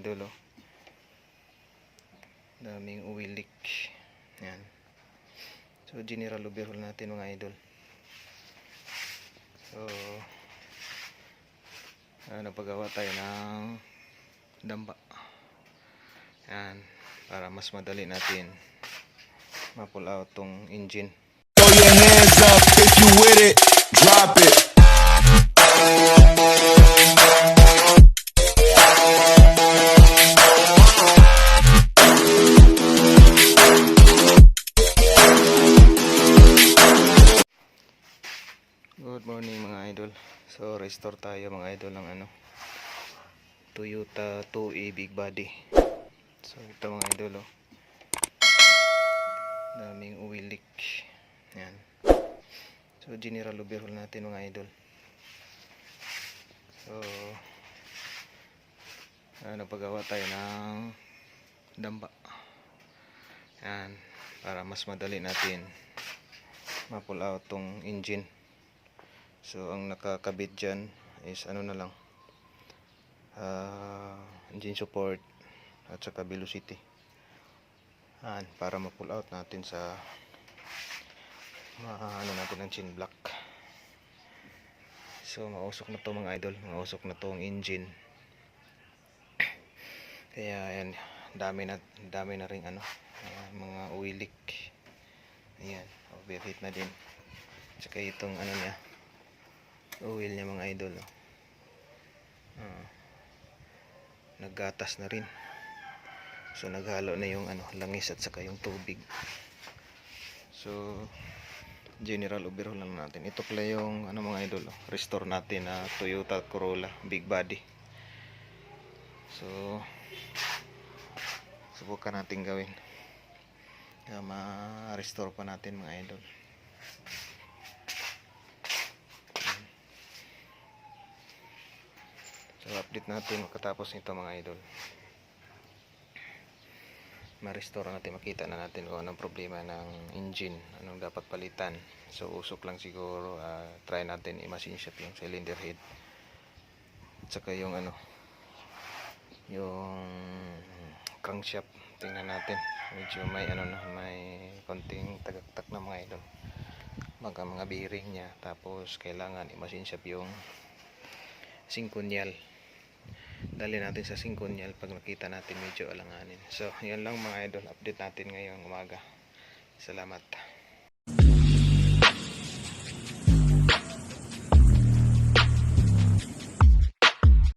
idol, oh. Daming oil leak. Yan. So general overhaul natin mga idol. So nagpagawa tayo ng damba. Yan, para mas madali natin ma-pull out tong engine. Throw your hands up if you with it, drop it. Good morning mga idol. So restore tayo mga idol ng Toyota 2A big body. So ito mga idol, oh. Daming oil leak. Yan. So general overhaul natin mga idol. So nagpagawa tayo ng damba. Yan, para mas madali natin ma-pull out tong engine. So ang nakakabit dyan is na lang, engine support at saka velocity. Yan, para ma-pull out natin sa natin ng chin block. So mausok na to mga idol, mausok na tong engine. Kaya yan, dami na ring mga oil leak. Ayan, overheat na din. Tsaka itong niya, oil niya mga idol, oh. Naggatas na rin. So naghalo na yung langis at saka yung tubig. So general overhaul lang natin. Ito pala yung mga idol, oh, restore natin na Toyota Corolla big body. So subukan natin gawin na ma-restore pa natin mga idol. So update natin makatapos nito mga idol. Ma-restore natin, makita na natin kung anong problema ng engine, anong dapat palitan. So usok lang siguro, try natin i-machine shop yung cylinder head. At saka yung yung crankshaft, tingnan natin. Medyo may may konting tagaktak na mga idol. Mga bearing niya, tapos kailangan i-machine shop yung singkunyal. Dali natin sa singkunyal pag nakita natin medyo alanganin. So yan lang mga idol, update natin ngayong umaga. Salamat.